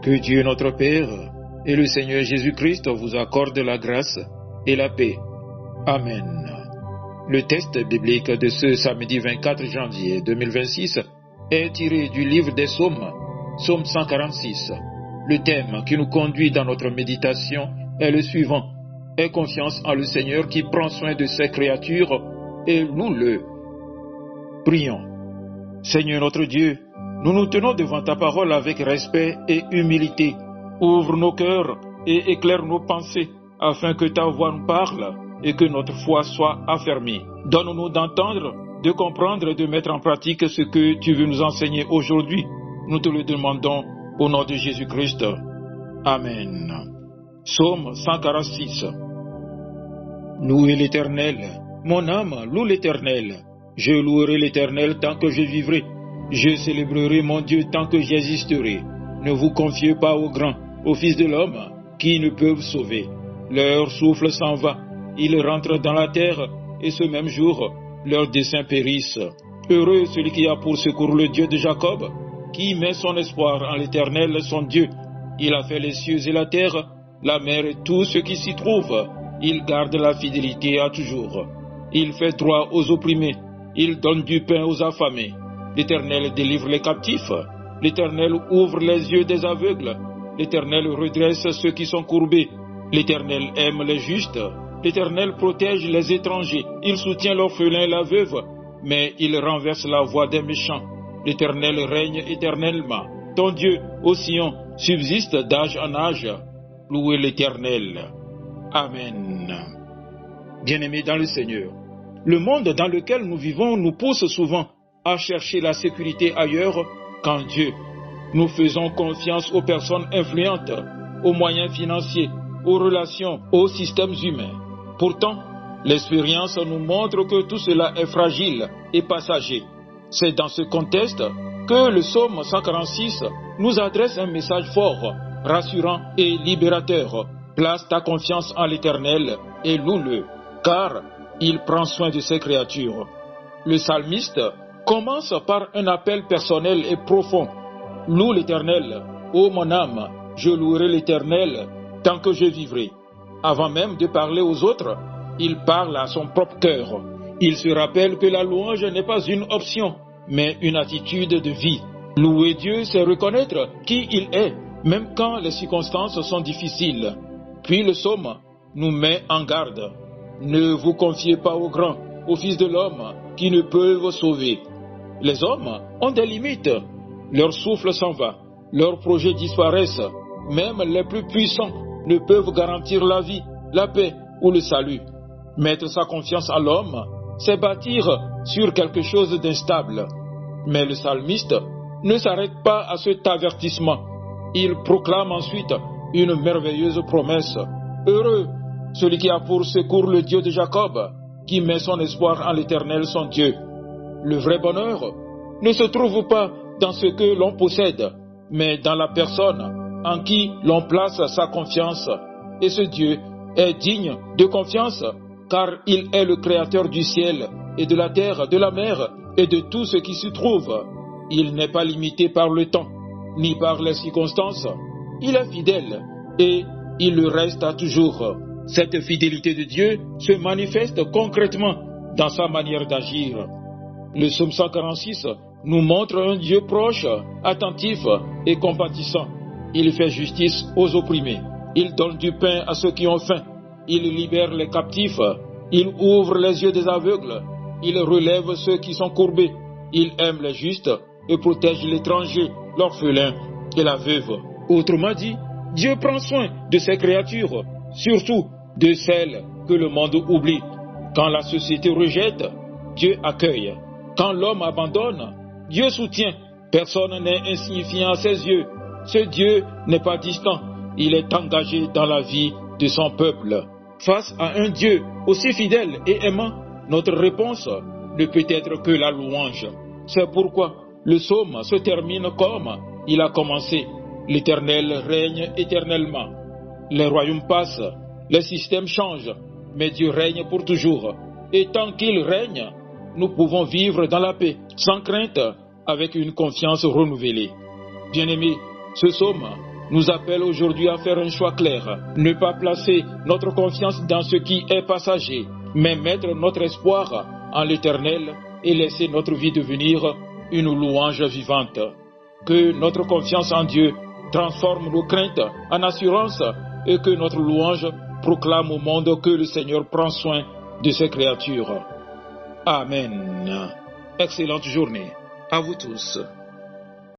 Que Dieu notre Père et le Seigneur Jésus-Christ vous accordent la grâce et la paix. Amen. Le texte biblique de ce samedi 24 janvier 2026 est tiré du livre des Psaumes, Psaume 146. Le thème qui nous conduit dans notre méditation est le suivant. Aie confiance en le Seigneur qui prend soin de ses créatures et loue-le. Prions. Seigneur notre Dieu, nous nous tenons devant ta parole avec respect et humilité. Ouvre nos cœurs et éclaire nos pensées afin que ta voix nous parle et que notre foi soit affermie. Donne-nous d'entendre, de comprendre et de mettre en pratique ce que tu veux nous enseigner aujourd'hui. Nous te le demandons au nom de Jésus-Christ. Amen. Psaume 146. Louez l'Éternel. Mon âme loue l'Éternel. Je louerai l'Éternel tant que je vivrai. Je célébrerai mon Dieu tant que j'existerai. Ne vous confiez pas aux grands, aux fils de l'homme, qui ne peuvent sauver. Leur souffle s'en va. Ils rentrent dans la terre, et ce même jour, leurs desseins périssent. Heureux celui qui a pour secours le Dieu de Jacob, qui met son espoir en l'Éternel, son Dieu. Il a fait les cieux et la terre, la mer et tout ce qui s'y trouve. Il garde la fidélité à toujours. Il fait droit aux opprimés. Il donne du pain aux affamés. L'Éternel délivre les captifs. L'Éternel ouvre les yeux des aveugles. L'Éternel redresse ceux qui sont courbés. L'Éternel aime les justes. L'Éternel protège les étrangers. Il soutient l'orphelin et la veuve, mais il renverse la voie des méchants. L'Éternel règne éternellement. Ton Dieu, ô Sion, subsiste d'âge en âge. Louez l'Éternel. Amen. Bien-aimés dans le Seigneur, le monde dans lequel nous vivons nous pousse souvent à chercher la sécurité ailleurs qu'en Dieu. Nous faisons confiance aux personnes influentes, aux moyens financiers, aux relations, aux systèmes humains. Pourtant, l'expérience nous montre que tout cela est fragile et passager. C'est dans ce contexte que le psaume 146 nous adresse un message fort, rassurant et libérateur. Place ta confiance en l'Éternel et loue-le, car il prend soin de ses créatures. Le psalmiste commence par un appel personnel et profond. Loue l'Éternel, ô mon âme, je louerai l'Éternel tant que je vivrai. Avant même de parler aux autres, il parle à son propre cœur. Il se rappelle que la louange n'est pas une option, mais une attitude de vie. Louer Dieu, c'est reconnaître qui il est, même quand les circonstances sont difficiles. Puis le psaume nous met en garde. Ne vous confiez pas aux grands, aux fils de l'homme, qui ne peuvent sauver. Les hommes ont des limites. Leur souffle s'en va, leurs projets disparaissent. Même les plus puissants ne peuvent garantir la vie, la paix ou le salut. Mettre sa confiance en l'homme, c'est bâtir sur quelque chose d'instable. Mais le psalmiste ne s'arrête pas à cet avertissement. Il proclame ensuite une merveilleuse promesse. Heureux celui qui a pour secours le Dieu de Jacob, qui met son espoir en l'Éternel son Dieu. Le vrai bonheur ne se trouve pas dans ce que l'on possède, mais dans la personne en qui l'on place sa confiance. Et ce Dieu est digne de confiance, car il est le créateur du ciel et de la terre, de la mer et de tout ce qui s'y trouve. Il n'est pas limité par le temps, ni par les circonstances. Il est fidèle et il le reste à toujours. Cette fidélité de Dieu se manifeste concrètement dans sa manière d'agir. Le psaume 146 nous montre un Dieu proche, attentif et compatissant. Il fait justice aux opprimés. Il donne du pain à ceux qui ont faim. Il libère les captifs. Il ouvre les yeux des aveugles. Il relève ceux qui sont courbés. Il aime les justes et protège l'étranger, l'orphelin et la veuve. Autrement dit, Dieu prend soin de ses créatures, surtout de celles que le monde oublie. Quand la société rejette, Dieu accueille. Quand l'homme abandonne, Dieu soutient. Personne n'est insignifiant à ses yeux. Ce Dieu n'est pas distant. Il est engagé dans la vie de son peuple. Face à un Dieu aussi fidèle et aimant, notre réponse ne peut être que la louange. C'est pourquoi le psaume se termine comme il a commencé. L'Éternel règne éternellement. Les royaumes passent, les systèmes changent, mais Dieu règne pour toujours. Et tant qu'il règne, nous pouvons vivre dans la paix, sans crainte, avec une confiance renouvelée. Bien-aimés, ce psaume nous appelle aujourd'hui à faire un choix clair, ne pas placer notre confiance dans ce qui est passager, mais mettre notre espoir en l'Éternel et laisser notre vie devenir une louange vivante. Que notre confiance en Dieu transforme nos craintes en assurance et que notre louange proclame au monde que le Seigneur prend soin de ses créatures. Amen. Excellente journée à vous tous.